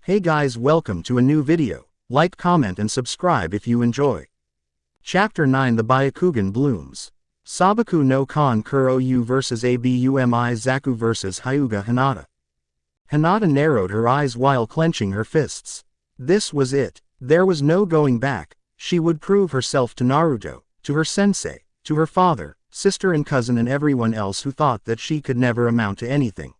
Hey guys, welcome to a new video. Like, comment and subscribe if you enjoy. Chapter 9 The Byakugan Blooms. Sabaku no Kan Kurou vs Abumi Zaku vs Hyuga Hinata. Hinata narrowed her eyes while clenching her fists. This was it. There was no going back. She would prove herself to Naruto, to her sensei, to her father, sister and cousin and everyone else who thought that she could never amount to anything.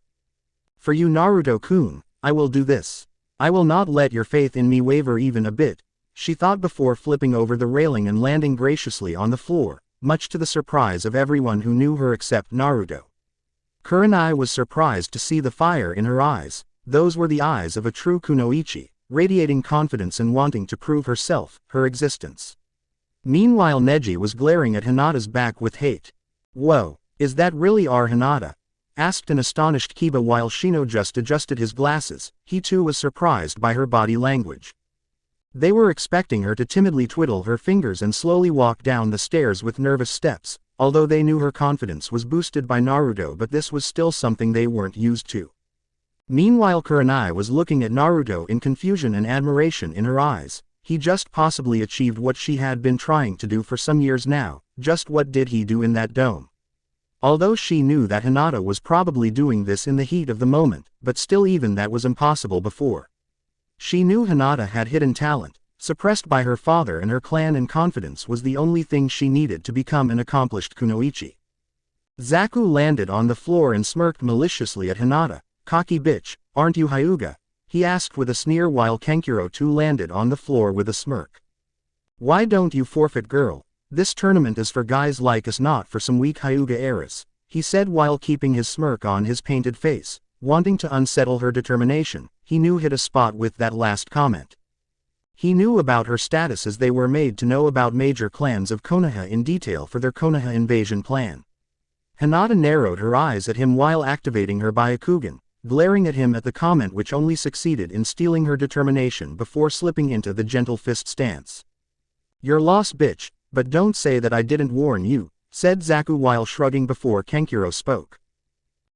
For you Naruto-kun, I will do this. I will not let your faith in me waver even a bit, she thought before flipping over the railing and landing graciously on the floor, much to the surprise of everyone who knew her except Naruto. Kurenai was surprised to see the fire in her eyes. Those were the eyes of a true kunoichi, radiating confidence and wanting to prove herself, her existence. Meanwhile Neji was glaring at Hinata's back with hate. "Whoa, is that really our Hinata?" asked an astonished Kiba while Shino just adjusted his glasses. He too was surprised by her body language. They were expecting her to timidly twiddle her fingers and slowly walk down the stairs with nervous steps, although they knew her confidence was boosted by Naruto, but this was still something they weren't used to. Meanwhile Kurenai was looking at Naruto in confusion and admiration in her eyes. He just possibly achieved what she had been trying to do for some years now. Just what did he do in that dome? Although she knew that Hinata was probably doing this in the heat of the moment, but still even that was impossible before. She knew Hinata had hidden talent, suppressed by her father and her clan, and confidence was the only thing she needed to become an accomplished kunoichi. Zaku landed on the floor and smirked maliciously at Hinata. "Cocky bitch, aren't you Hyuga?" he asked with a sneer while Kankuro too landed on the floor with a smirk. "Why don't you forfeit, girl? This tournament is for guys like us, not for some weak Hyuga heiress," he said while keeping his smirk on his painted face, wanting to unsettle her determination. He knew hit a spot with that last comment. He knew about her status as they were made to know about major clans of Konoha in detail for their Konoha invasion plan. Hinata narrowed her eyes at him while activating her Byakugan, glaring at him at the comment which only succeeded in stealing her determination before slipping into the gentle fist stance. "You're lost, bitch. But don't say that I didn't warn you," said Zaku while shrugging before Kankuro spoke.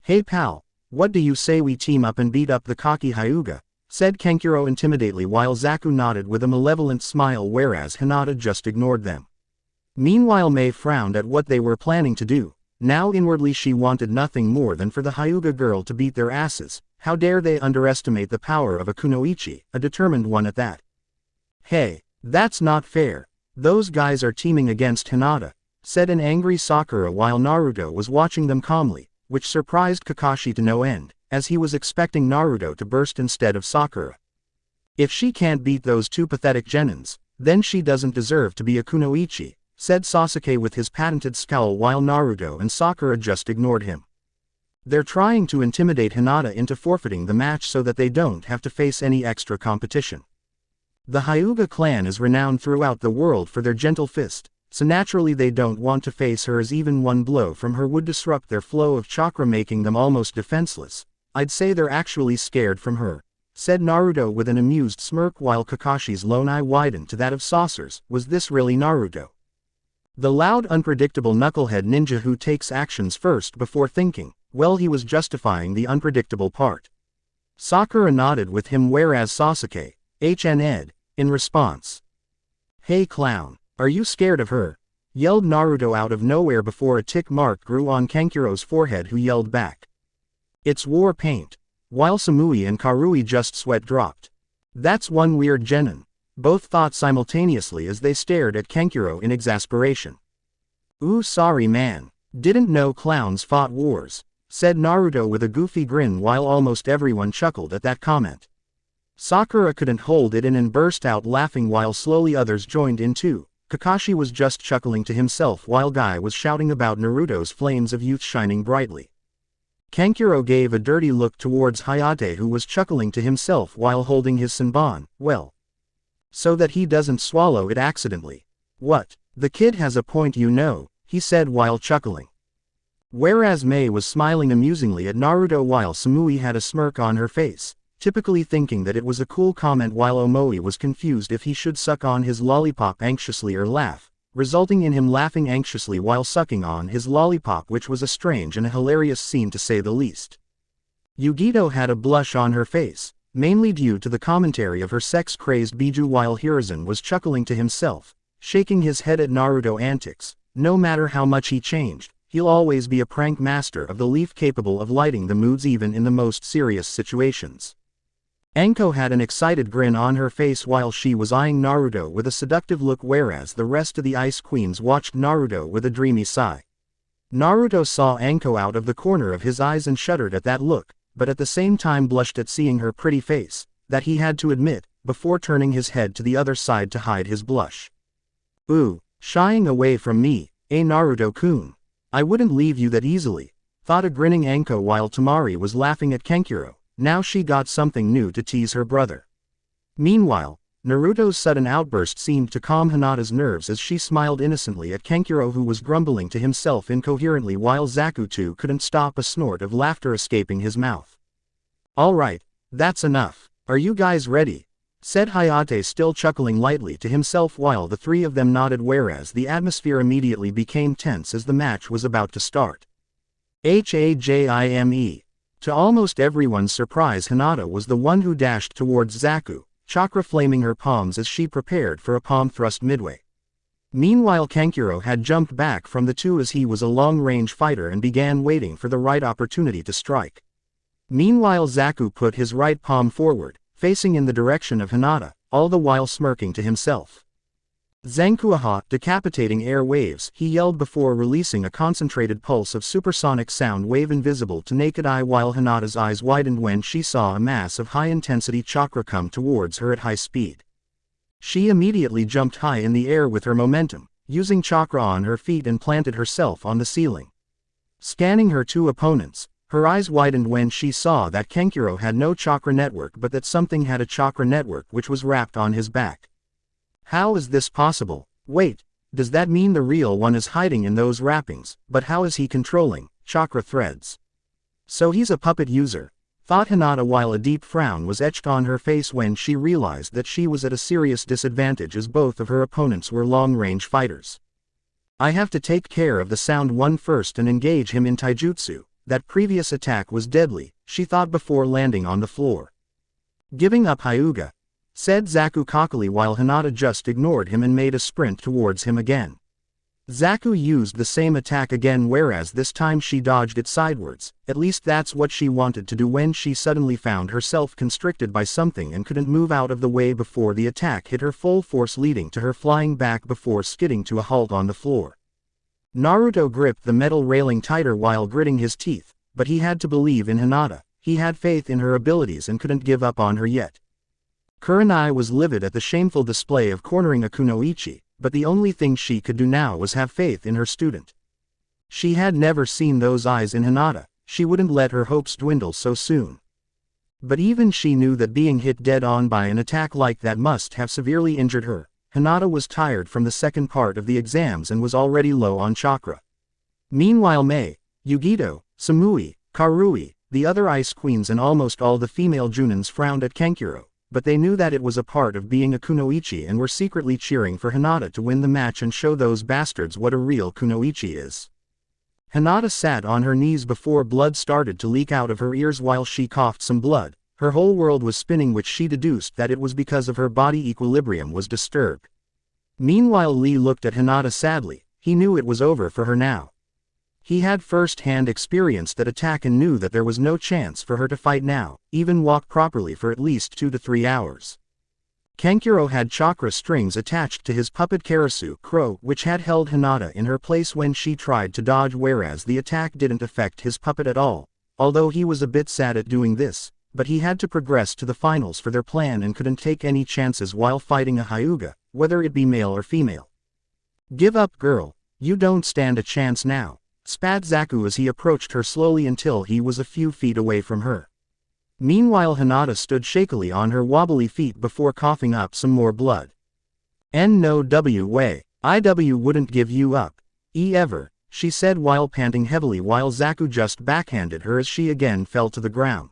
"Hey pal, what do you say we team up and beat up the cocky Hyuga?" said Kankuro intimidately while Zaku nodded with a malevolent smile whereas Hinata just ignored them. Meanwhile Mei frowned at what they were planning to do. Now inwardly she wanted nothing more than for the Hyuga girl to beat their asses. How dare they underestimate the power of a kunoichi, a determined one at that. "Hey, that's not fair. Those guys are teaming against Hinata," said an angry Sakura while Naruto was watching them calmly, which surprised Kakashi to no end, as he was expecting Naruto to burst instead of Sakura. "If she can't beat those two pathetic genins, then she doesn't deserve to be a kunoichi," said Sasuke with his patented scowl while Naruto and Sakura just ignored him. "They're trying to intimidate Hinata into forfeiting the match so that they don't have to face any extra competition. The Hyuga clan is renowned throughout the world for their gentle fist, so naturally they don't want to face her as even one blow from her would disrupt their flow of chakra, making them almost defenseless. I'd say they're actually scared from her," said Naruto with an amused smirk while Kakashi's lone eye widened to that of Saucer's. Was this really Naruto? The loud unpredictable knucklehead ninja who takes actions first before thinking? Well, he was justifying the unpredictable part. Sakura nodded with him whereas Sasuke, Ed, in response. "Hey clown, are you scared of her?" yelled Naruto out of nowhere before a tick mark grew on Kankuro's forehead, who yelled back. "It's war paint," while Samui and Karui just sweat dropped. "That's one weird genin," both thought simultaneously as they stared at Kankuro in exasperation. "Ooh, sorry man, didn't know clowns fought wars," said Naruto with a goofy grin while almost everyone chuckled at that comment. Sakura couldn't hold it in and burst out laughing while slowly others joined in too. Kakashi was just chuckling to himself while Guy was shouting about Naruto's flames of youth shining brightly. Kankuro gave a dirty look towards Hayate, who was chuckling to himself while holding his senbon. "Well, so that he doesn't swallow it accidentally. What? The kid has a point, you know," he said while chuckling. Whereas Mei was smiling amusingly at Naruto while Samui had a smirk on her face, typically thinking that it was a cool comment, while Omoi was confused if he should suck on his lollipop anxiously or laugh, resulting in him laughing anxiously while sucking on his lollipop, which was a strange and a hilarious scene to say the least. Yugito had a blush on her face, mainly due to the commentary of her sex-crazed Biju while Hiruzen was chuckling to himself, shaking his head at Naruto antics. No matter how much he changed, he'll always be a prank master of the leaf capable of lighting the moods even in the most serious situations. Anko had an excited grin on her face while she was eyeing Naruto with a seductive look, whereas the rest of the Ice Queens watched Naruto with a dreamy sigh. Naruto saw Anko out of the corner of his eyes and shuddered at that look, but at the same time blushed at seeing her pretty face, that he had to admit, before turning his head to the other side to hide his blush. Ooh, shying away from me, eh Naruto-kun? I wouldn't leave you that easily, thought a grinning Anko while Tamari was laughing at Kenkiro. Now she got something new to tease her brother. Meanwhile, Naruto's sudden outburst seemed to calm Hinata's nerves as she smiled innocently at Kenkiro, who was grumbling to himself incoherently while Zaku too couldn't stop a snort of laughter escaping his mouth. Alright, that's enough. Are you guys ready? Said Hayate, still chuckling lightly to himself while the three of them nodded, whereas the atmosphere immediately became tense as the match was about to start. Hajime. To almost everyone's surprise, Hinata was the one who dashed towards Zaku, chakra flaming her palms as she prepared for a palm thrust midway. Meanwhile, Kenkiro had jumped back from the two as he was a long-range fighter and began waiting for the right opportunity to strike. Meanwhile, Zaku put his right palm forward, facing in the direction of Hinata, all the while smirking to himself. Zankuaha, decapitating air waves, he yelled before releasing a concentrated pulse of supersonic sound wave invisible to naked eye, while Hinata's eyes widened when she saw a mass of high-intensity chakra come towards her at high speed. She immediately jumped high in the air with her momentum, using chakra on her feet, and planted herself on the ceiling. Scanning her two opponents, her eyes widened when she saw that Kenkiro had no chakra network but that something had a chakra network which was wrapped on his back. How is this possible? Wait, does that mean the real one is hiding in those wrappings? But how is he controlling chakra threads? So he's a puppet user, thought Hinata while a deep frown was etched on her face when she realized that she was at a serious disadvantage as both of her opponents were long-range fighters. I have to take care of the sound one first and engage him in taijutsu. That previous attack was deadly, she thought before landing on the floor. Giving up Hyuga, said Zaku cockily while Hinata just ignored him and made a sprint towards him again. Zaku used the same attack again, whereas this time she dodged it sidewards. At least that's what she wanted to do when she suddenly found herself constricted by something and couldn't move out of the way before the attack hit her full force, leading to her flying back before skidding to a halt on the floor. Naruto gripped the metal railing tighter while gritting his teeth, but he had to believe in Hinata. He had faith in her abilities and couldn't give up on her yet. Kurenai was livid at the shameful display of cornering a kunoichi, but the only thing she could do now was have faith in her student. She had never seen those eyes in Hinata, she wouldn't let her hopes dwindle so soon. But even she knew that being hit dead on by an attack like that must have severely injured her. Hinata was tired from the second part of the exams and was already low on chakra. Meanwhile, Mei, Yugito, Samui, Karui, the other ice queens and almost all the female junins frowned at Kenkiro, but they knew that it was a part of being a kunoichi and were secretly cheering for Hinata to win the match and show those bastards what a real kunoichi is. Hinata sat on her knees before blood started to leak out of her ears while she coughed some blood. Her whole world was spinning, which she deduced that it was because of her body equilibrium was disturbed. Meanwhile, Lee looked at Hinata sadly. He knew it was over for her now. He had first-hand experienced that attack and knew that there was no chance for her to fight now, even walk properly for at least 2 to 3 hours. Kenkiro had chakra strings attached to his puppet Karasu Crow, which had held Hinata in her place when she tried to dodge, whereas the attack didn't affect his puppet at all, although he was a bit sad at doing this, but he had to progress to the finals for their plan and couldn't take any chances while fighting a Hyuga, whether it be male or female. Give up, girl, you don't stand a chance now, spat Zaku as he approached her slowly until he was a few feet away from her. Meanwhile, Hinata stood shakily on her wobbly feet before coughing up some more blood. No way, IW wouldn't give you up, ever, she said while panting heavily while Zaku just backhanded her as she again fell to the ground.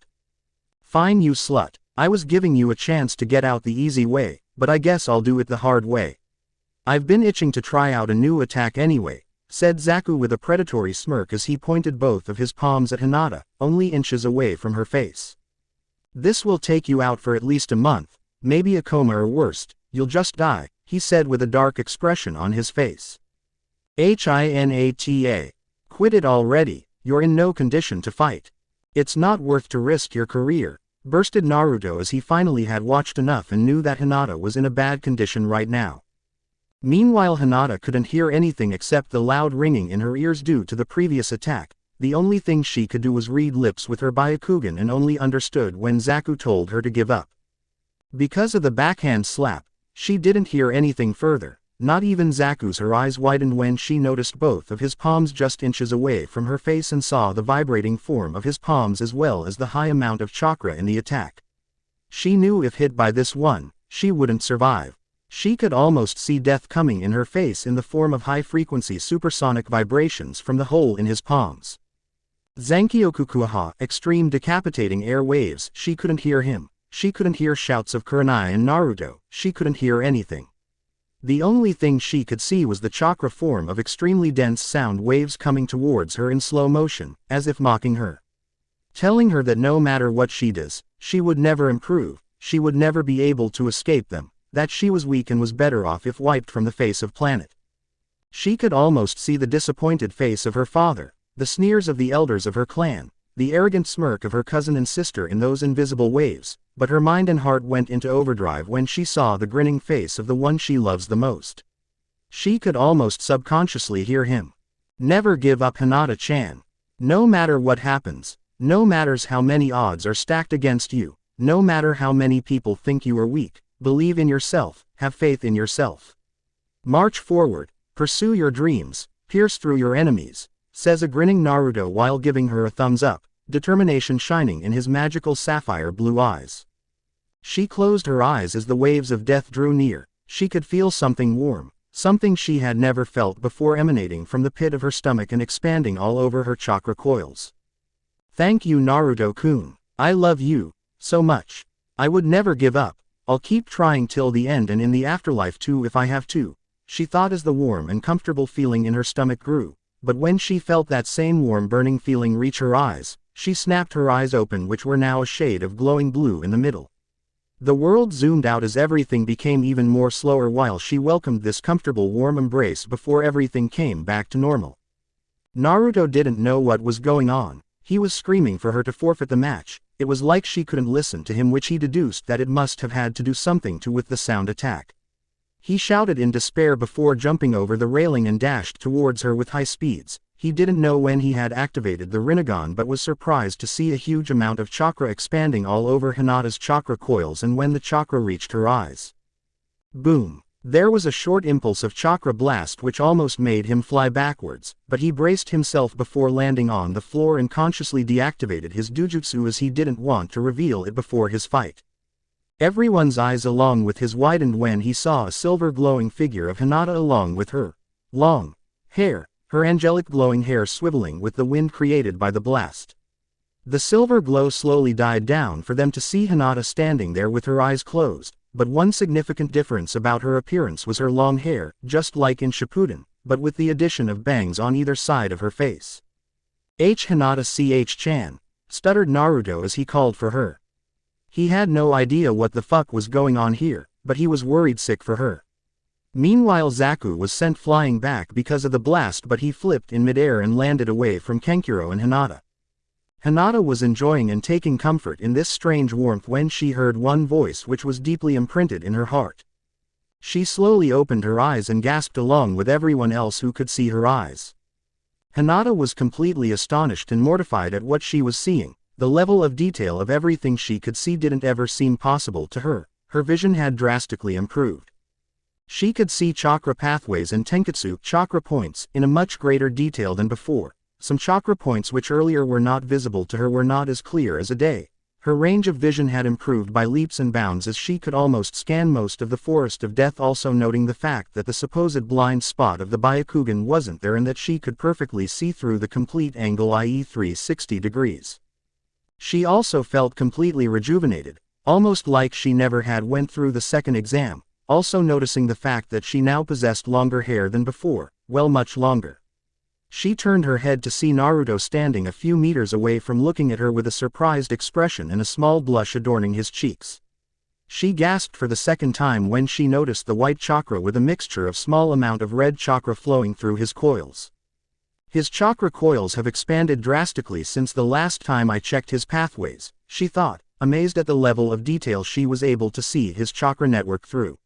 Fine, you slut, I was giving you a chance to get out the easy way, but I guess I'll do it the hard way. I've been itching to try out a new attack anyway, said Zaku with a predatory smirk as he pointed both of his palms at Hinata, only inches away from her face. This will take you out for at least a month, maybe a coma or worse, you'll just die, he said with a dark expression on his face. Hinata. Quit it already, you're in no condition to fight. It's not worth to risk your career, bursted Naruto as he finally had watched enough and knew that Hinata was in a bad condition right now. Meanwhile Hinata couldn't hear anything except the loud ringing in her ears due to the previous attack. The only thing she could do was read lips with her Byakugan and only understood when Zaku told her to give up. Because of the backhand slap, she didn't hear anything further, not even Zaku's. Her eyes widened when she noticed both of his palms just inches away from her face and saw the vibrating form of his palms as well as the high amount of chakra in the attack. She knew if hit by this one, she wouldn't survive. She could almost see death coming in her face in the form of high-frequency supersonic vibrations from the hole in his palms. Zankyokukuaha, extreme decapitating air waves. She couldn't hear him. She couldn't hear shouts of Kurenai and Naruto. She couldn't hear anything. The only thing she could see was the chakra form of extremely dense sound waves coming towards her in slow motion, as if mocking her. Telling her that no matter what she does, she would never improve, she would never be able to escape them, that she was weak and was better off if wiped from the face of planet. She could almost see the disappointed face of her father, the sneers of the elders of her clan, the arrogant smirk of her cousin and sister in those invisible waves, but her mind and heart went into overdrive when she saw the grinning face of the one she loves the most. She could almost subconsciously hear him. Never give up, Hinata-chan. No matter what happens, no matters how many odds are stacked against you, no matter how many people think you are weak, believe in yourself, have faith in yourself. March forward, pursue your dreams, pierce through your enemies, says a grinning Naruto while giving her a thumbs up, determination shining in his magical sapphire blue eyes. She closed her eyes as the waves of death drew near. She could feel something warm, something she had never felt before emanating from the pit of her stomach and expanding all over her chakra coils. Thank you, Naruto-kun. I love you so much. I would never give up. I'll keep trying till the end and in the afterlife too if I have to, she thought as the warm and comfortable feeling in her stomach grew, but when she felt that same warm burning feeling reach her eyes, she snapped her eyes open, which were now a shade of glowing blue in the middle. The world zoomed out as everything became even more slower while she welcomed this comfortable warm embrace before everything came back to normal. Naruto didn't know what was going on. He was screaming for her to forfeit the match. It was like she couldn't listen to him, which he deduced that it must have had to do something with the sound attack. He shouted in despair before jumping over the railing and dashed towards her with high speeds. He didn't know when he had activated the rinnegan but was surprised to see a huge amount of chakra expanding all over Hinata's chakra coils and when the chakra reached her eyes. Boom! There was a short impulse of chakra blast which almost made him fly backwards, but he braced himself before landing on the floor and consciously deactivated his dojutsu as he didn't want to reveal it before his fight. Everyone's eyes along with his widened when he saw a silver glowing figure of Hinata along with her long hair, her angelic glowing hair swiveling with the wind created by the blast. The silver glow slowly died down for them to see Hinata standing there with her eyes closed. But one significant difference about her appearance was her long hair, just like in Shippuden, but with the addition of bangs on either side of her face. Hinata-chan, stuttered Naruto as he called for her. He had no idea what the fuck was going on here, but he was worried sick for her. Meanwhile Zaku was sent flying back because of the blast, but he flipped in midair and landed away from Kenkuro and Hinata. Hinata was enjoying and taking comfort in this strange warmth when she heard one voice which was deeply imprinted in her heart. She slowly opened her eyes and gasped along with everyone else who could see her eyes. Hinata was completely astonished and mortified at what she was seeing. The level of detail of everything she could see didn't ever seem possible to her. Her vision had drastically improved. She could see chakra pathways and tenketsu chakra points in a much greater detail than before. Some chakra points which earlier were not visible to her were not as clear as a day. Her range of vision had improved by leaps and bounds as she could almost scan most of the forest of death, also noting the fact that the supposed blind spot of the Byakugan wasn't there and that she could perfectly see through the complete angle, i.e. 360 degrees. She also felt completely rejuvenated, almost like she never had went through the second exam, also noticing the fact that she now possessed longer hair than before, well, much longer. She turned her head to see Naruto standing a few meters away from looking at her with a surprised expression and a small blush adorning his cheeks. She gasped for the second time when she noticed the white chakra with a mixture of small amount of red chakra flowing through his coils. His chakra coils have expanded drastically since the last time I checked his pathways, she thought, amazed at the level of detail she was able to see his chakra network through.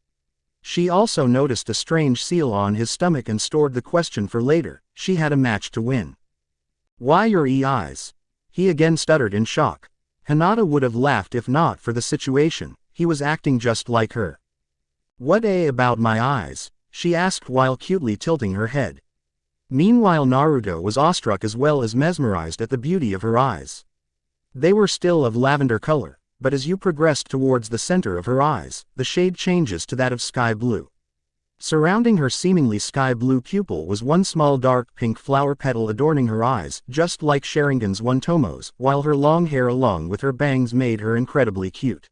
She also noticed a strange seal on his stomach and stored the question for later. She had a match to win. Why your eyes? He again stuttered in shock. Hinata would have laughed if not for the situation. He was acting just like her. What about my eyes? She asked while cutely tilting her head. Meanwhile Naruto was awestruck as well as mesmerized at the beauty of her eyes. They were still of lavender color, but as you progressed towards the center of her eyes, the shade changes to that of sky blue. Surrounding her seemingly sky blue pupil was one small dark pink flower petal adorning her eyes, just like Sharingan's one Tomo's, while her long hair along with her bangs made her incredibly cute.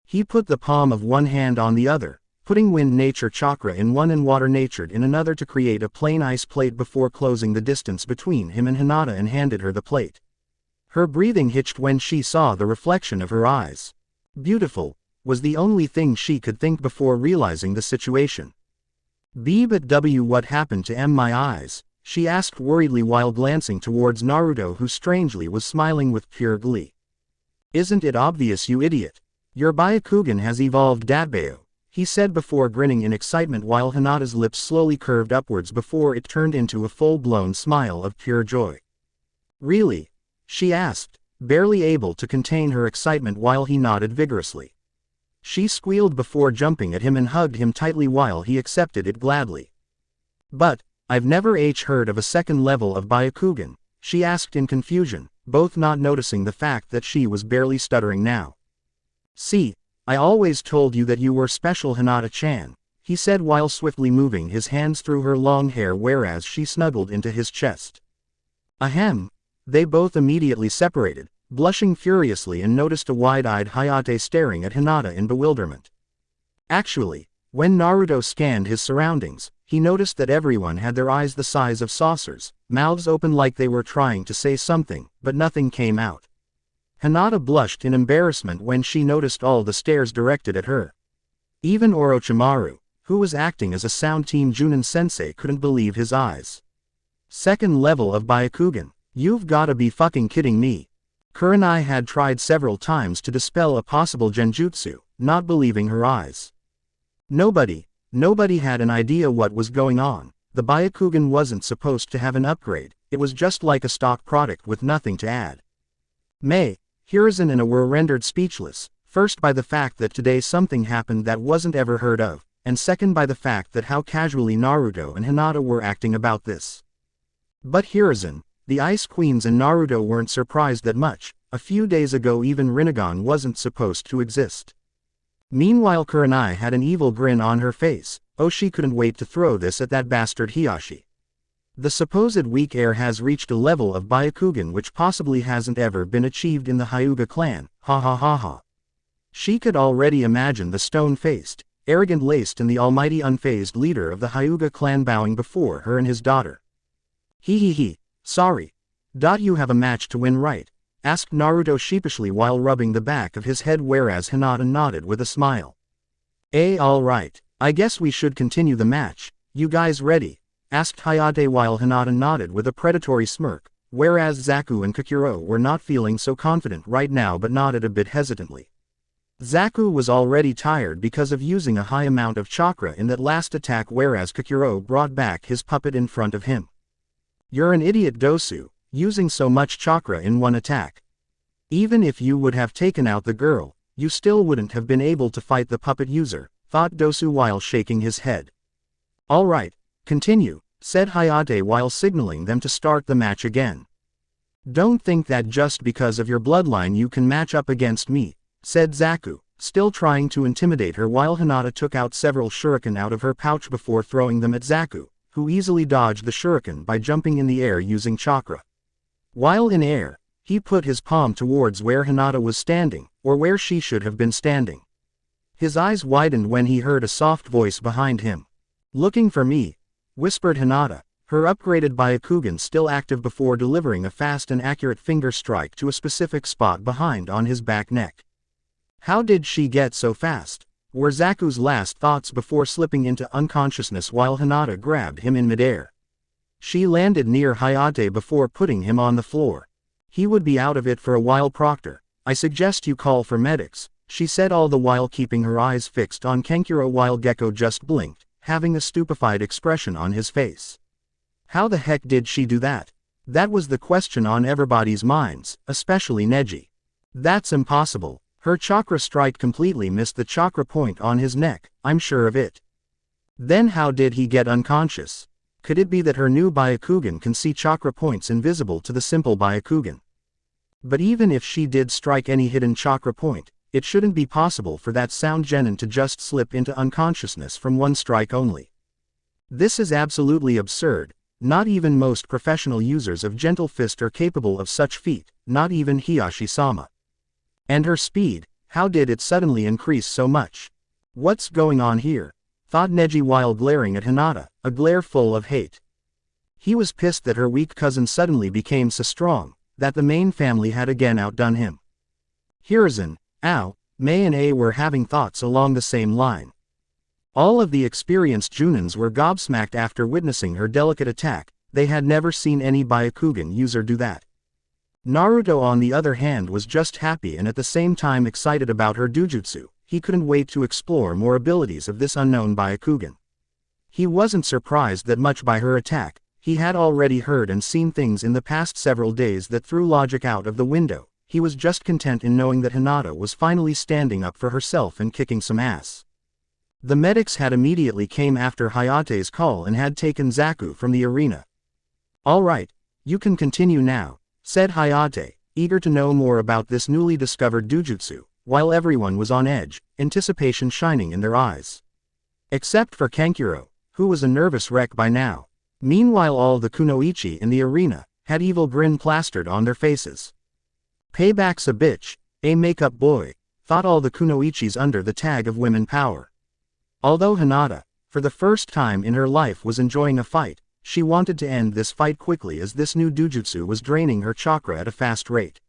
He put the palm of one hand on the other, putting wind nature chakra in one and water natured in another to create a plain ice plate before closing the distance between him and Hinata and handed her the plate. Her breathing hitched when she saw the reflection of her eyes. Beautiful, was the only thing she could think before realizing the situation. But what happened to my eyes? She asked worriedly while glancing towards Naruto who strangely was smiling with pure glee. Isn't it obvious you idiot? Your Byakugan has evolved Datbeo, he said before grinning in excitement while Hinata's lips slowly curved upwards before it turned into a full-blown smile of pure joy. Really? She asked, barely able to contain her excitement while he nodded vigorously. She squealed before jumping at him and hugged him tightly while he accepted it gladly. But, I've never heard of a second level of Byakugan, she asked in confusion, both not noticing the fact that she was barely stuttering now. See, I always told you that you were special Hinata-chan, he said while swiftly moving his hands through her long hair whereas she snuggled into his chest. Ahem. They both immediately separated, blushing furiously and noticed a wide-eyed Hayate staring at Hinata in bewilderment. Actually, when Naruto scanned his surroundings, he noticed that everyone had their eyes the size of saucers, mouths open like they were trying to say something, but nothing came out. Hinata blushed in embarrassment when she noticed all the stares directed at her. Even Orochimaru, who was acting as a sound team Junin-sensei, couldn't believe his eyes. Second level of Byakugan. You've gotta be fucking kidding me. Kurenai had tried several times to dispel a possible genjutsu, not believing her eyes. Nobody had an idea what was going on. The Byakugan wasn't supposed to have an upgrade, it was just like a stock product with nothing to add. Hiruzen and A were rendered speechless, first by the fact that today something happened that wasn't ever heard of, and second by the fact that how casually Naruto and Hinata were acting about this. But Hiruzen, the Ice Queens and Naruto weren't surprised that much. A few days ago even rinnegan wasn't supposed to exist. Meanwhile Kurenai had an evil grin on her face. Oh, she couldn't wait to throw this at that bastard Hiyashi. The supposed weak heir has reached a level of Byakugan which possibly hasn't ever been achieved in the Hyuga clan, ha ha ha ha. She could already imagine the stone-faced, arrogant-laced and the almighty unfazed leader of the Hyuga clan bowing before her and his daughter. He. Sorry. You have a match to win, right? Asked Naruto sheepishly while rubbing the back of his head whereas Hinata nodded with a smile. Alright, I guess we should continue the match. You guys ready? Asked Hayate while Hinata nodded with a predatory smirk, whereas Zaku and Kakuro were not feeling so confident right now but nodded a bit hesitantly. Zaku was already tired because of using a high amount of chakra in that last attack whereas Kakuro brought back his puppet in front of him. You're an idiot Dosu, using so much chakra in one attack. Even if you would have taken out the girl, you still wouldn't have been able to fight the puppet user, thought Dosu while shaking his head. Alright, continue, said Hayate while signaling them to start the match again. Don't think that just because of your bloodline you can match up against me, said Zaku, still trying to intimidate her while Hinata took out several shuriken out of her pouch before throwing them at Zaku, who easily dodged the shuriken by jumping in the air using chakra. While in air, he put his palm towards where Hinata was standing, or where she should have been standing. His eyes widened when he heard a soft voice behind him. Looking for me? Whispered Hinata, her upgraded Byakugan still active before delivering a fast and accurate finger strike to a specific spot behind on his back neck. How did she get so fast? Were Zaku's last thoughts before slipping into unconsciousness while Hinata grabbed him in midair. She landed near Hayate before putting him on the floor. He would be out of it for a while. Proctor, I suggest you call for medics, she said, all the while keeping her eyes fixed on Kenkuro while Gecko just blinked, having a stupefied expression on his face. How the heck did she do that? That was the question on everybody's minds, especially Neji. That's impossible. Her chakra strike completely missed the chakra point on his neck, I'm sure of it. Then how did he get unconscious? Could it be that her new Byakugan can see chakra points invisible to the simple Byakugan? But even if she did strike any hidden chakra point, it shouldn't be possible for that sound genin to just slip into unconsciousness from one strike only. This is absolutely absurd. Not even most professional users of Gentle Fist are capable of such feat, not even Hiyashi-sama. And her speed, how did it suddenly increase so much? What's going on here? Thought Neji while glaring at Hinata, a glare full of hate. He was pissed that her weak cousin suddenly became so strong, that the main family had again outdone him. Hiruzen, Ao, Mei and A were having thoughts along the same line. All of the experienced Junins were gobsmacked after witnessing her delicate attack. They had never seen any Byakugan user do that. Naruto on the other hand was just happy and at the same time excited about her dojutsu. He couldn't wait to explore more abilities of this unknown Byakugan. He wasn't surprised that much by her attack. He had already heard and seen things in the past several days that threw logic out of the window. He was just content in knowing that Hinata was finally standing up for herself and kicking some ass. The medics had immediately came after Hayate's call and had taken Zaku from the arena. All right, you can continue now, said Hayate, eager to know more about this newly discovered dojutsu, while everyone was on edge, anticipation shining in their eyes. Except for Kenkuro, who was a nervous wreck by now. Meanwhile all the kunoichi in the arena had evil grin plastered on their faces. Payback's a bitch, a makeup boy, thought all the kunoichis under the tag of women power. Although Hinata, for the first time in her life, was enjoying a fight, she wanted to end this fight quickly as this new dojutsu was draining her chakra at a fast rate.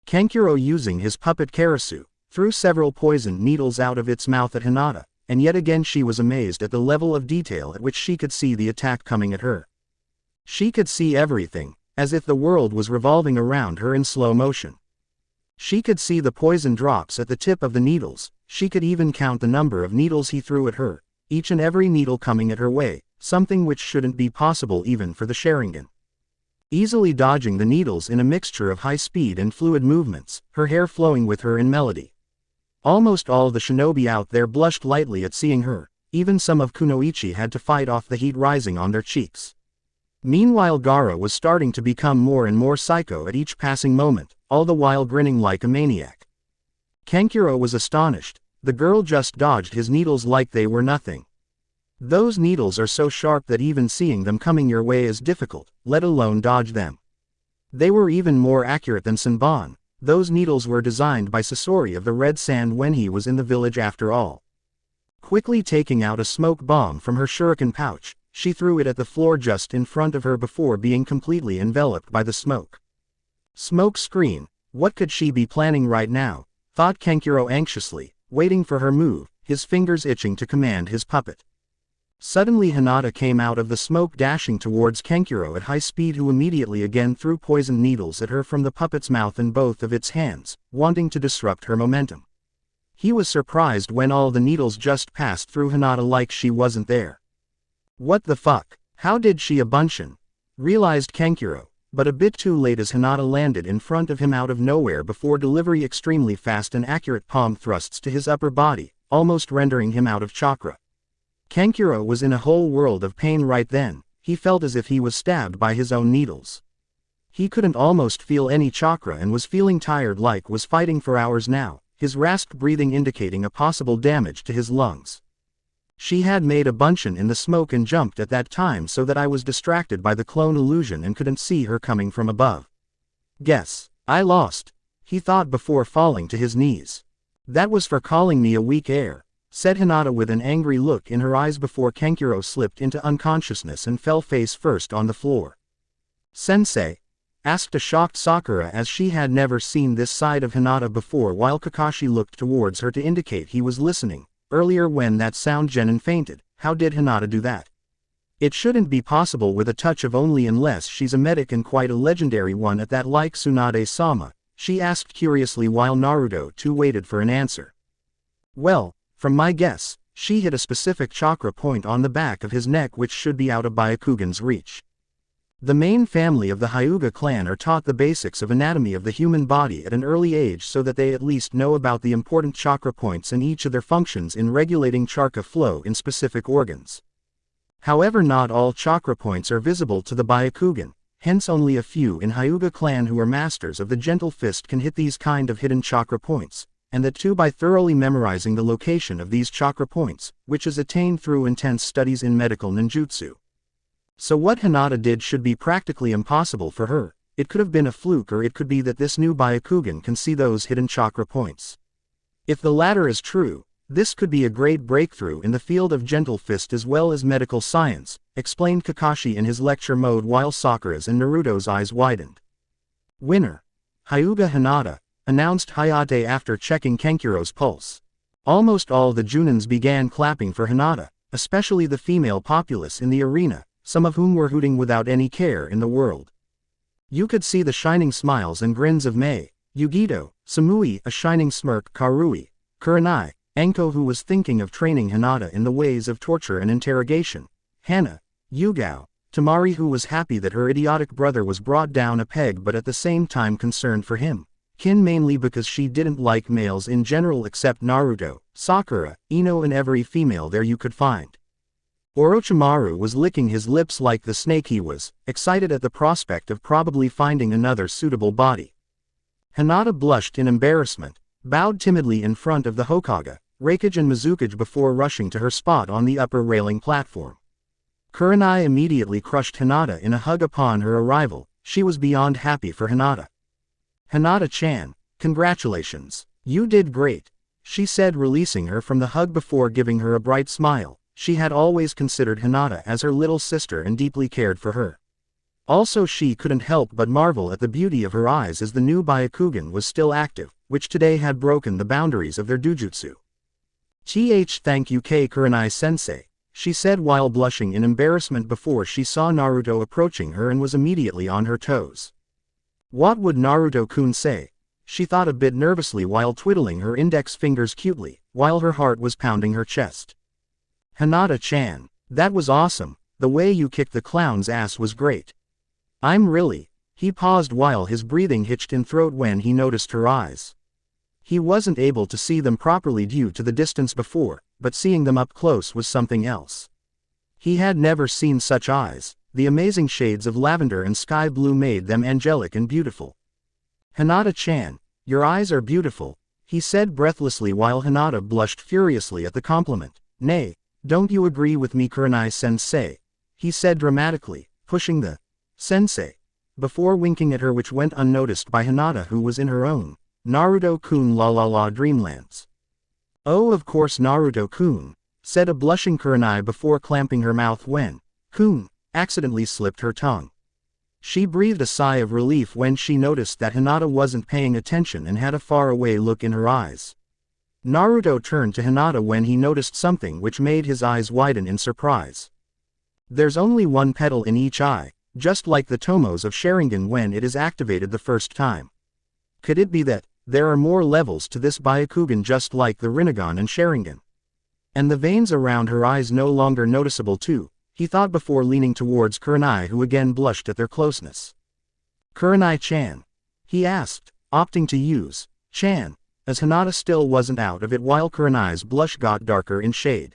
Kenkuro, using his puppet Karasu, threw several poisoned needles out of its mouth at Hinata, and yet again she was amazed at the level of detail at which she could see the attack coming at her. She could see everything, as if the world was revolving around her in slow motion. She could see the poison drops at the tip of the needles. She could even count the number of needles he threw at her, each and every needle coming at her way, something which shouldn't be possible even for the Sharingan. Easily dodging the needles in a mixture of high speed and fluid movements, her hair flowing with her in melody. Almost all the shinobi out there blushed lightly at seeing her, even some of kunoichi had to fight off the heat rising on their cheeks. Meanwhile Gaara was starting to become more and more psycho at each passing moment, all the while grinning like a maniac. Kenkuro was astonished. The girl just dodged his needles like they were nothing. Those needles are so sharp that even seeing them coming your way is difficult, let alone dodge them. They were even more accurate than Senbon. Those needles were designed by Sasori of the Red Sand when he was in the village after all. Quickly taking out a smoke bomb from her shuriken pouch, she threw it at the floor just in front of her before being completely enveloped by the smoke. Smoke screen, what could she be planning right now? Thought Kenkuro anxiously, waiting for her move, his fingers itching to command his puppet. Suddenly Hinata came out of the smoke dashing towards Kenkuro at high speed, who immediately again threw poisoned needles at her from the puppet's mouth in both of its hands, wanting to disrupt her momentum. He was surprised when all the needles just passed through Hinata like she wasn't there. What the fuck? How did she abunshin? Realized Kenkuro, but a bit too late as Hinata landed in front of him out of nowhere before delivery extremely fast and accurate palm thrusts to his upper body, almost rendering him out of chakra. Kenkuro was in a whole world of pain right then. He felt as if he was stabbed by his own needles. He couldn't almost feel any chakra and was feeling tired like was fighting for hours now, his rasped breathing indicating a possible damage to his lungs. She had made a bunshin in the smoke and jumped at that time so that I was distracted by the clone illusion and couldn't see her coming from above. Guess I lost, he thought before falling to his knees. That was for calling me a weak heir. said Hinata with an angry look in her eyes before Kankuro slipped into unconsciousness and fell face first on the floor. Sensei? Asked a shocked Sakura as she had never seen this side of Hinata before while Kakashi looked towards her to indicate he was listening. Earlier when that sound Genin fainted, how did Hinata do that? It shouldn't be possible with a touch of only unless she's a medic and quite a legendary one at that like Tsunade-sama, she asked curiously while Naruto too waited for an answer. Well, from my guess, she hit a specific chakra point on the back of his neck which should be out of Byakugan's reach. The main family of the Hyuga clan are taught the basics of anatomy of the human body at an early age so that they at least know about the important chakra points and each of their functions in regulating chakra flow in specific organs. However, not all chakra points are visible to the Byakugan, hence only a few in Hyuga clan who are masters of the gentle fist can hit these kind of hidden chakra points, and that too by thoroughly memorizing the location of these chakra points, which is attained through intense studies in medical ninjutsu. So what Hinata did should be practically impossible for her. It could have been a fluke or it could be that this new Byakugan can see those hidden chakra points. If the latter is true, this could be a great breakthrough in the field of gentle fist as well as medical science, explained Kakashi in his lecture mode while Sakura's and Naruto's eyes widened. Winner. Hyuga Hinata, announced Hayate after checking Kenkuro's pulse. Almost all the Junins began clapping for Hinata, especially the female populace in the arena, some of whom were hooting without any care in the world. You could see the shining smiles and grins of Mei, Yugito, Samui, a shining smirk, Karui, Kurenai, Enko who was thinking of training Hinata in the ways of torture and interrogation, Hana, Yugao, Tamari who was happy that her idiotic brother was brought down a peg but at the same time concerned for him, Kin mainly because she didn't like males in general except Naruto, Sakura, Ino and every female there you could find. Orochimaru was licking his lips like the snake he was, excited at the prospect of probably finding another suitable body. Hinata blushed in embarrassment, bowed timidly in front of the Hokage, Raikage and Mizukage before rushing to her spot on the upper railing platform. Kurenai immediately crushed Hinata in a hug upon her arrival. She was beyond happy for Hinata. Hinata-chan, congratulations. You did great, she said releasing her from the hug before giving her a bright smile. She had always considered Hinata as her little sister and deeply cared for her. Also she couldn't help but marvel at the beauty of her eyes as the new Byakugan was still active, which today had broken the boundaries of their dojutsu. Thank you Kurenai-sensei, she said while blushing in embarrassment before she saw Naruto approaching her and was immediately on her toes. What would Naruto-kun say? She thought a bit nervously while twiddling her index fingers cutely, while her heart was pounding her chest. Hinata-chan, that was awesome, the way you kicked the clown's ass was great. I'm really. He paused while his breathing hitched in throat when he noticed her eyes. He wasn't able to see them properly due to the distance before, but seeing them up close was something else. He had never seen such eyes, the amazing shades of lavender and sky blue made them angelic and beautiful. Hinata-chan, your eyes are beautiful, he said breathlessly while Hinata blushed furiously at the compliment. Nay. Don't you agree with me Kurenai-sensei? He said dramatically, pushing the sensei before winking at her which went unnoticed by Hinata who was in her own Naruto-kun la la la dreamlands. Oh of course Naruto-kun, said a blushing Kurenai before clamping her mouth when kun accidentally slipped her tongue. She breathed a sigh of relief when she noticed that Hinata wasn't paying attention and had a faraway look in her eyes. Naruto turned to Hinata when he noticed something which made his eyes widen in surprise. There's only one petal in each eye, just like the tomos of Sharingan when it is activated the first time. Could it be that there are more levels to this Byakugan just like the rinnegan and Sharingan? And the veins around her eyes no longer noticeable too, he thought before leaning towards Kurenai who again blushed at their closeness. Kurenai-chan? He asked, opting to use chan, as Hinata still wasn't out of it while Kurenai's blush got darker in shade.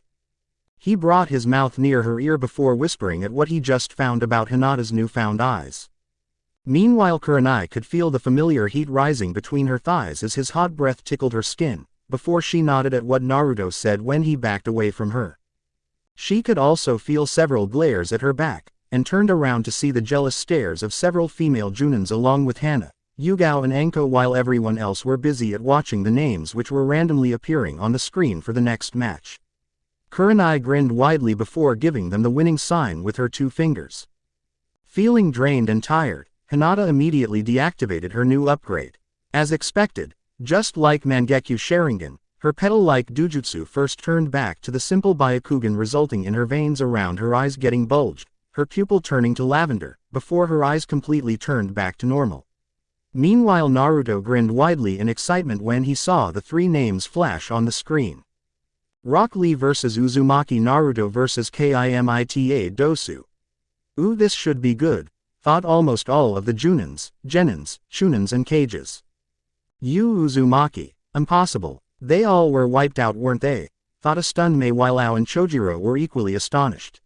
He brought his mouth near her ear before whispering at what he just found about Hinata's newfound eyes. Meanwhile Kurenai could feel the familiar heat rising between her thighs as his hot breath tickled her skin, before she nodded at what Naruto said when he backed away from her. She could also feel several glares at her back, and turned around to see the jealous stares of several female junins along with Hana, Yugao and Anko, while everyone else were busy at watching the names which were randomly appearing on the screen for the next match. Kurenai grinned widely before giving them the winning sign with her 2 fingers. Feeling drained and tired, Hinata immediately deactivated her new upgrade. As expected, just like Mangekyo Sharingan, her petal-like dojutsu first turned back to the simple Byakugan, resulting in her veins around her eyes getting bulged, her pupil turning to lavender, before her eyes completely turned back to normal. Meanwhile, Naruto grinned widely in excitement when he saw the 3 names flash on the screen. Rock Lee vs Uzumaki, Naruto vs Kimita Dosu. Ooh, this should be good, thought almost all of the Junins, Genins, Shunins and Kages. Uzumaki, impossible, they all were wiped out, weren't they? Thought a stunned Mei, while Ao and Chojiro were equally astonished.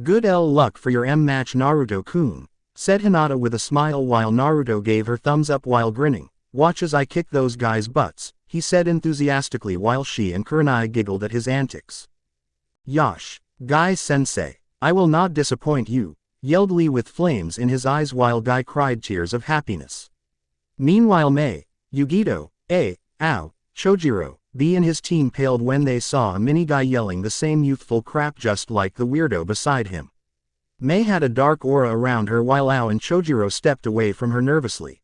Good luck for your match, Naruto-kun, said Hinata with a smile while Naruto gave her thumbs up while grinning. Watch as I kick those guys' butts, he said enthusiastically while she and Kurenai giggled at his antics. Yosh, Guy-sensei, I will not disappoint you, yelled Lee with flames in his eyes while Guy cried tears of happiness. Meanwhile, Mei, Yugito, Ao, Chojiro, B and his team paled when they saw a mini guy yelling the same youthful crap just like the weirdo beside him. Mei had a dark aura around her while Ao and Chojiro stepped away from her nervously.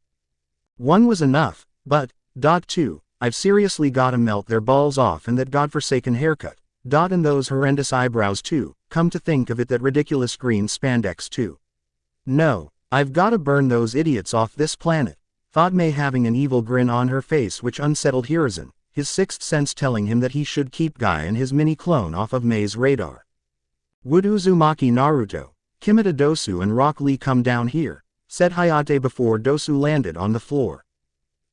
One was enough, but, 2, I've seriously gotta melt their balls off, and that godforsaken haircut, and those horrendous eyebrows too, come to think of it, that ridiculous green spandex too. No, I've gotta burn those idiots off this planet, thought Mei, having an evil grin on her face which unsettled Hiruzen, his 6th sense telling him that he should keep Guy and his mini clone off of Mei's radar. Would Uzumaki, Naruto, Kimita Dosu and Rock Lee come down here, said Hayate before Dosu landed on the floor.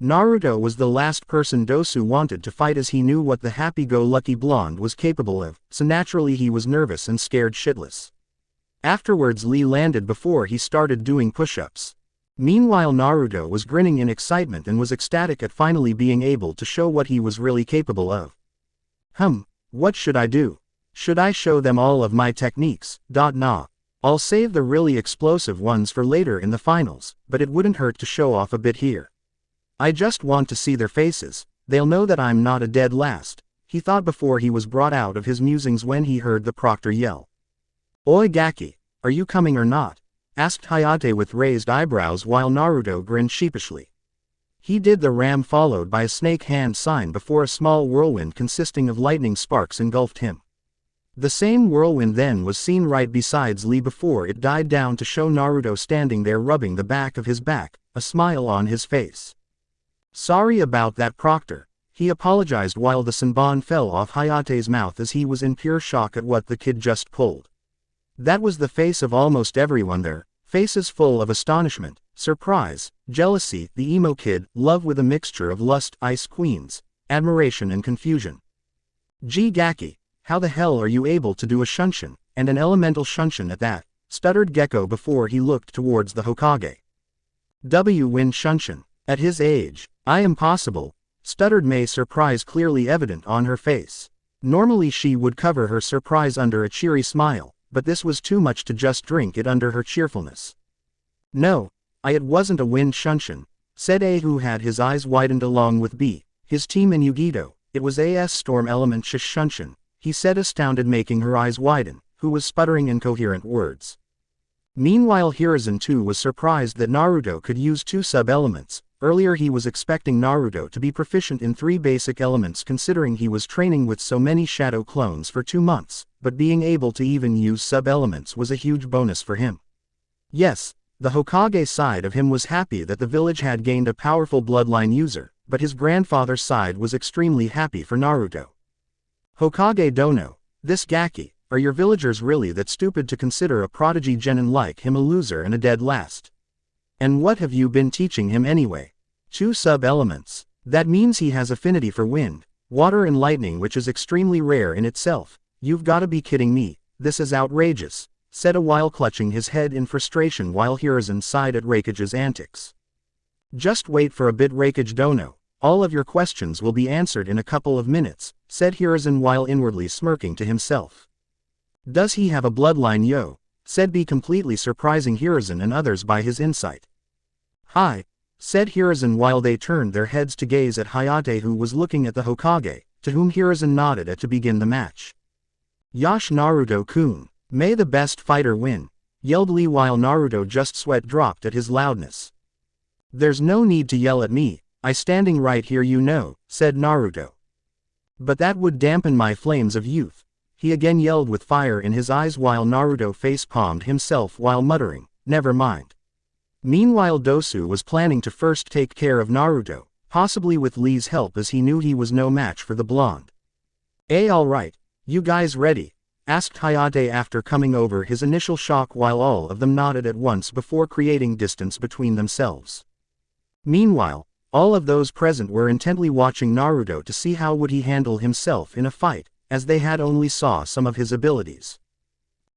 Naruto was the last person Dosu wanted to fight, as he knew what the happy-go-lucky blonde was capable of, so naturally he was nervous and scared shitless. Afterwards Lee landed before he started doing push-ups. Meanwhile, Naruto was grinning in excitement and was ecstatic at finally being able to show what he was really capable of. What should I do? Should I show them all of my techniques? Nah. I'll save the really explosive ones for later in the finals, but it wouldn't hurt to show off a bit here. I just want to see their faces, they'll know that I'm not a dead last, he thought before he was brought out of his musings when he heard the proctor yell. Oi Gaki, are you coming or not? Asked Hayate with raised eyebrows while Naruto grinned sheepishly. He did the ram followed by a snake hand sign before a small whirlwind consisting of lightning sparks engulfed him. The same whirlwind then was seen right beside Lee before it died down to show Naruto standing there rubbing the back of his back, a smile on his face. Sorry about that, Proctor, he apologized while the senbon fell off Hayate's mouth as he was in pure shock at what the kid just pulled. That was the face of almost everyone there, faces full of astonishment, surprise, jealousy, the emo kid, love with a mixture of lust, ice queens, admiration and confusion. Gee Gaki, how the hell are you able to do a shunshin, and an elemental shunshin at that, stuttered Gecko before he looked towards the Hokage. Win shunshin, at his age, I am possible, stuttered Mei, surprise clearly evident on her face. Normally she would cover her surprise under a cheery smile, but this was too much to just drink it under her cheerfulness. No, it wasn't a wind shunshin, said A, who had his eyes widened along with B, his team and Yugito. It was A.'s storm element shunshin, he said, astounded, making her eyes widen, who was sputtering incoherent words. Meanwhile Hiruzen too was surprised that Naruto could use 2 sub-elements. Earlier he was expecting Naruto to be proficient in 3 basic elements considering he was training with so many shadow clones for 2 months, but being able to even use sub-elements was a huge bonus for him. Yes, the Hokage side of him was happy that the village had gained a powerful bloodline user, but his grandfather's side was extremely happy for Naruto. Hokage Dono, this Gaki, are your villagers really that stupid to consider a prodigy genin like him a loser and a dead last? And what have you been teaching him anyway? 2 sub-elements. That means he has affinity for wind, water and lightning, which is extremely rare in itself. You've gotta be kidding me, this is outrageous, said A while clutching his head in frustration while Hiruzen sighed at Raikage's antics. Just wait for a bit, Raikage Dono, all of your questions will be answered in a couple of minutes, said Hiruzen while inwardly smirking to himself. Does he have a bloodline, yo? Said B, completely surprising Hiruzen and others by his insight. Hi, said Hiruzen while they turned their heads to gaze at Hayate, who was looking at the Hokage, to whom Hiruzen nodded at to begin the match. Yash Naruto-kun, may the best fighter win, yelled Lee while Naruto just sweat dropped at his loudness. There's no need to yell at me, I standing right here you know, said Naruto. But that would dampen my flames of youth, he again yelled with fire in his eyes while Naruto face-palmed himself while muttering, never mind. Meanwhile Dosu was planning to first take care of Naruto, possibly with Lee's help as he knew he was no match for the blonde. Alright, you guys ready? Asked Hayate after coming over his initial shock while all of them nodded at once before creating distance between themselves. Meanwhile, all of those present were intently watching Naruto to see how would he handle himself in a fight, as they had only saw some of his abilities.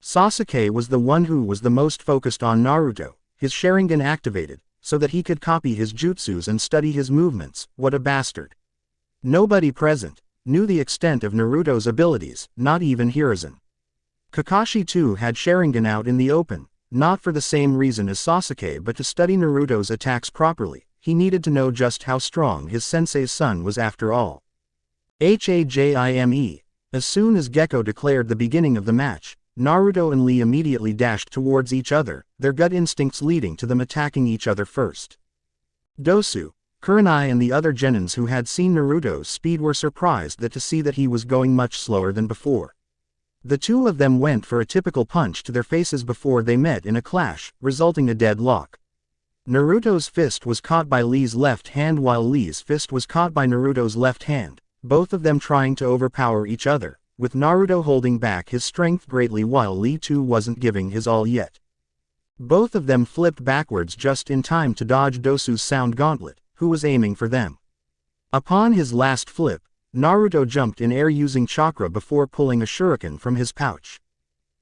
Sasuke was the one who was the most focused on Naruto, his Sharingan activated, so that he could copy his jutsus and study his movements. What a bastard. Nobody present knew the extent of Naruto's abilities, not even Hiruzen. Kakashi too had Sharingan out in the open, not for the same reason as Sasuke but to study Naruto's attacks properly. He needed to know just how strong his sensei's son was after all. Hajime. As soon as Gekko declared the beginning of the match, Naruto and Lee immediately dashed towards each other, their gut instincts leading to them attacking each other first. Dosu, Kurenai and the other genins who had seen Naruto's speed were surprised to see that he was going much slower than before. The two of them went for a typical punch to their faces before they met in a clash, resulting in a deadlock. Naruto's fist was caught by Lee's left hand while Lee's fist was caught by Naruto's left hand, both of them trying to overpower each other, with Naruto holding back his strength greatly while Lee too wasn't giving his all yet. Both of them flipped backwards just in time to dodge Dosu's sound gauntlet, who was aiming for them. Upon his last flip, Naruto jumped in air using chakra before pulling a shuriken from his pouch.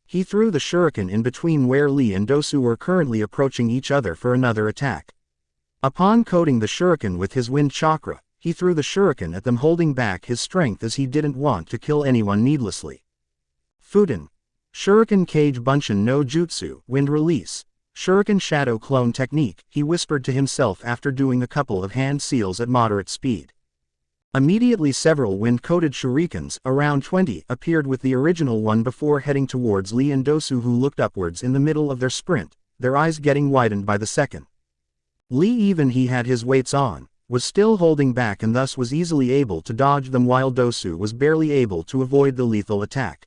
He threw the shuriken in between where Lee and Dosu were currently approaching each other for another attack. Upon coating the shuriken with his wind chakra, he threw the shuriken at them, holding back his strength as he didn't want to kill anyone needlessly. Futen. Shuriken Kage Bunshin no Jutsu, Wind Release. Shuriken Shadow Clone Technique, he whispered to himself after doing a couple of hand seals at moderate speed. Immediately several wind-coated shurikens, around 20, appeared with the original one before heading towards Lee and Dosu, who looked upwards in the middle of their sprint, their eyes getting widened by the second. Lee, even he had his weights on, was still holding back and thus was easily able to dodge them while Dosu was barely able to avoid the lethal attack.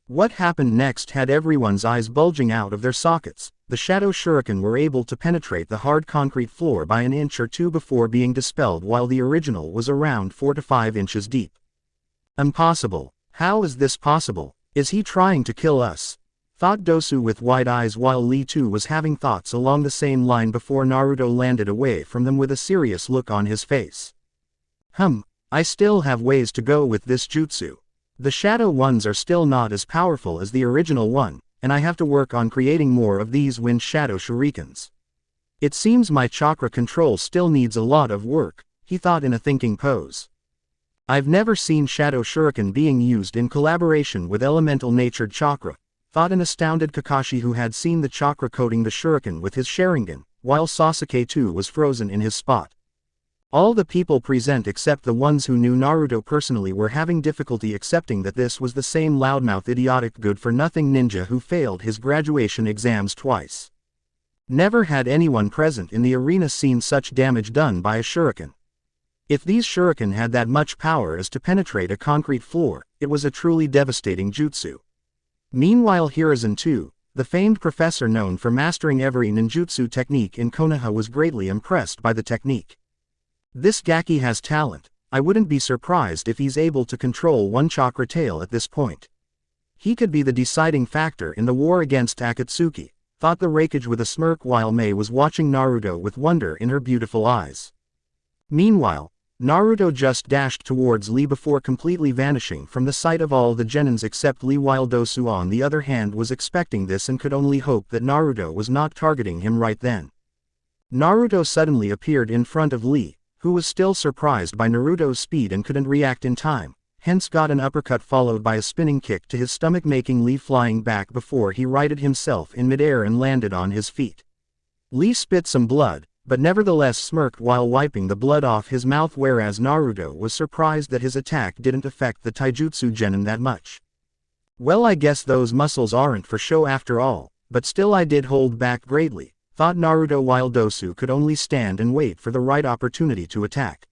What happened next had everyone's eyes bulging out of their sockets. The shadow shuriken were able to penetrate the hard concrete floor by an inch or two before being dispelled while the original was around 4 to 5 inches deep. Impossible. How is this possible? Is he trying to kill us? Thought Dosu with wide eyes while Lee too was having thoughts along the same line before Naruto landed away from them with a serious look on his face. I still have ways to go with this jutsu. The shadow ones are still not as powerful as the original one, and I have to work on creating more of these wind shadow shurikens. It seems my chakra control still needs a lot of work, he thought in a thinking pose. I've never seen shadow shuriken being used in collaboration with elemental natured chakra, thought an astounded Kakashi, who had seen the chakra coating the shuriken with his Sharingan, while Sasuke too was frozen in his spot. All the people present except the ones who knew Naruto personally were having difficulty accepting that this was the same loudmouth idiotic good-for-nothing ninja who failed his graduation exams twice. Never had anyone present in the arena seen such damage done by a shuriken. If these shuriken had that much power as to penetrate a concrete floor, it was a truly devastating jutsu. Meanwhile Hiruzen too, the famed professor known for mastering every ninjutsu technique in Konoha, was greatly impressed by the technique. This Gaki has talent. I wouldn't be surprised if he's able to control one chakra tail at this point. He could be the deciding factor in the war against Akatsuki, thought the Raikage with a smirk while Mei was watching Naruto with wonder in her beautiful eyes. Meanwhile, Naruto just dashed towards Lee before completely vanishing from the sight of all the genins except Lee, while Dosu on the other hand was expecting this and could only hope that Naruto was not targeting him right then. Naruto suddenly appeared in front of Lee, who was still surprised by Naruto's speed and couldn't react in time, hence got an uppercut followed by a spinning kick to his stomach, making Lee flying back before he righted himself in midair and landed on his feet. Lee spit some blood, but nevertheless smirked while wiping the blood off his mouth, whereas Naruto was surprised that his attack didn't affect the taijutsu genin that much. Well, I guess those muscles aren't for show after all, but still I did hold back greatly, thought Naruto while Dosu could only stand and wait for the right opportunity to attack.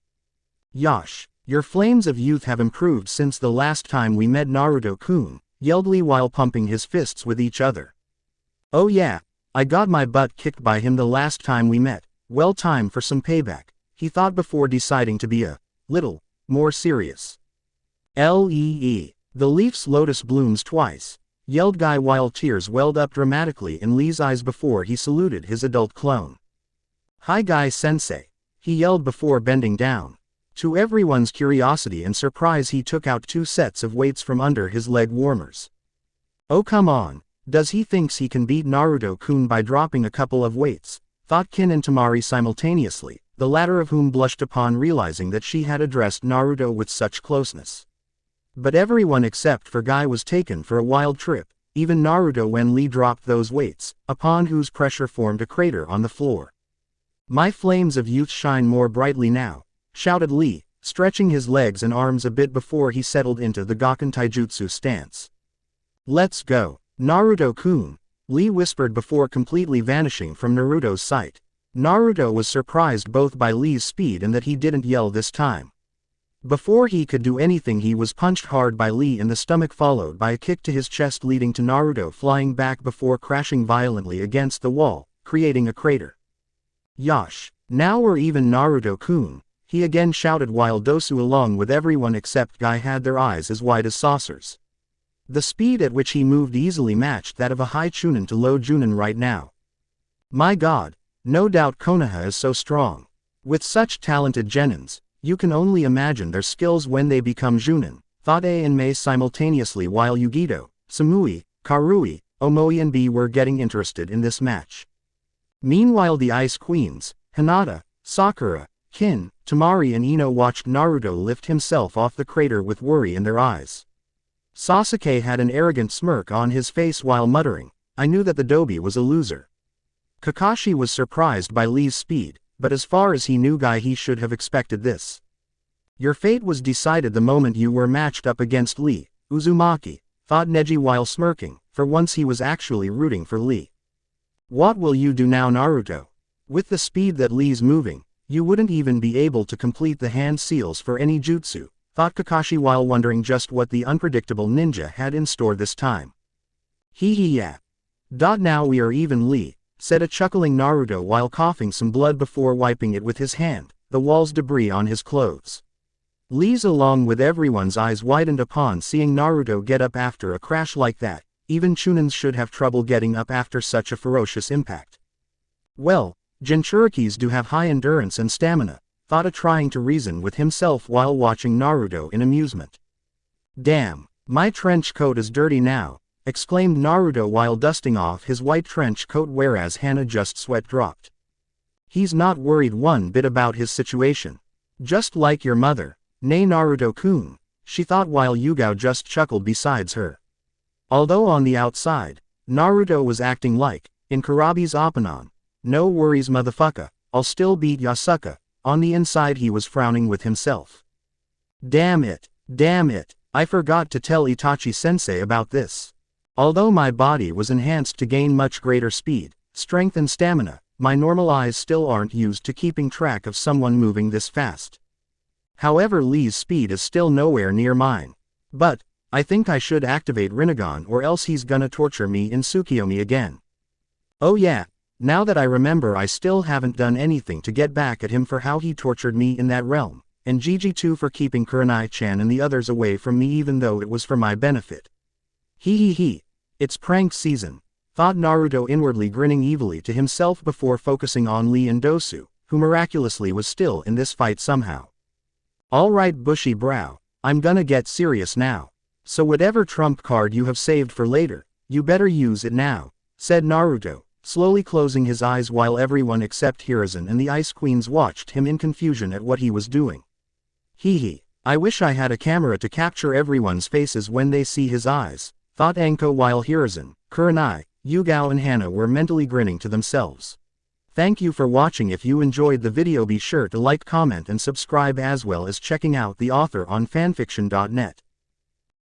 Yosh, your flames of youth have improved since the last time we met, Naruto-kun, yelled Lee while pumping his fists with each other. Oh yeah, I got my butt kicked by him the last time we met, well, time for some payback, he thought before deciding to be a little more serious. Lee. The leaf's lotus blooms twice, yelled Guy while tears welled up dramatically in Lee's eyes before he saluted his adult clone. Hi Guy-sensei, he yelled before bending down. To everyone's curiosity and surprise, he took out 2 sets of weights from under his leg warmers. Oh come on, does he thinks he can beat Naruto-kun by dropping a couple of weights, thought Kin and Temari simultaneously, the latter of whom blushed upon realizing that she had addressed Naruto with such closeness. But everyone except for Guy was taken for a wild trip, even Naruto, when Lee dropped those weights, upon whose pressure formed a crater on the floor. My flames of youth shine more brightly now, shouted Lee, stretching his legs and arms a bit before he settled into the Gakken Taijutsu stance. Let's go, Naruto-kun, Lee whispered before completely vanishing from Naruto's sight. Naruto was surprised both by Lee's speed and that he didn't yell this time. Before he could do anything, he was punched hard by Lee in the stomach, followed by a kick to his chest, leading to Naruto flying back before crashing violently against the wall, creating a crater. Yosh, now or even Naruto-kun, he again shouted while Dosu along with everyone except Guy had their eyes as wide as saucers. The speed at which he moved easily matched that of a high chunin to low junin right now. My god, no doubt Konoha is so strong. With such talented genins, you can only imagine their skills when they become junin, thought A and Mei simultaneously, while Yugito, Samui, Karui, Omoi and B were getting interested in this match. Meanwhile the Ice Queens, Hinata, Sakura, Kin, Temari and Ino watched Naruto lift himself off the crater with worry in their eyes. Sasuke had an arrogant smirk on his face while muttering, I knew that the Dobi was a loser. Kakashi was surprised by Lee's speed, but as far as he knew Guy, he should have expected this. Your fate was decided the moment you were matched up against Lee, Uzumaki, thought Neji while smirking, for once he was actually rooting for Lee. What will you do now, Naruto? With the speed that Lee's moving, you wouldn't even be able to complete the hand seals for any jutsu, thought Kakashi while wondering just what the unpredictable ninja had in store this time. Hee yeah. Now we are even, Lee, said a chuckling Naruto while coughing some blood before wiping it with his hand, the wall's debris on his clothes. Lee's along with everyone's eyes widened upon seeing Naruto get up after a crash like that. Even chunins should have trouble getting up after such a ferocious impact. Well, Jinchurikis do have high endurance and stamina, thought A, trying to reason with himself while watching Naruto in amusement. Damn, my trench coat is dirty now, exclaimed Naruto while dusting off his white trench coat, whereas Hana just sweat dropped. He's not worried one bit about his situation. Just like your mother, nay Naruto-kun, she thought while Yugao just chuckled besides her. Although on the outside, Naruto was acting like, in Kurabi's Oppanon, no worries motherfucker, I'll still beat Yasuka, on the inside he was frowning with himself. Damn it, I forgot to tell Itachi-sensei about this. Although my body was enhanced to gain much greater speed, strength and stamina, my normal eyes still aren't used to keeping track of someone moving this fast. However, Lee's speed is still nowhere near mine. But, I think I should activate Rinnegan or else he's gonna torture me in Tsukiyomi again. Oh yeah, now that I remember, I still haven't done anything to get back at him for how he tortured me in that realm, and Gigi too for keeping Kurenai-chan and the others away from me even though it was for my benefit. Hee. It's prank season, thought Naruto inwardly, grinning evilly to himself before focusing on Lee and Dosu, who miraculously was still in this fight somehow. Alright bushy brow, I'm gonna get serious now. So whatever trump card you have saved for later, you better use it now, said Naruto, slowly closing his eyes while everyone except Hiruzen and the Ice Queens watched him in confusion at what he was doing. Hee, I wish I had a camera to capture everyone's faces when they see his eyes, thought Anko while Hiruzen, Kurenai, Yugao and Hana were mentally grinning to themselves. Thank you for watching. If you enjoyed the video, be sure to like, comment and subscribe, as well as checking out the author on fanfiction.net.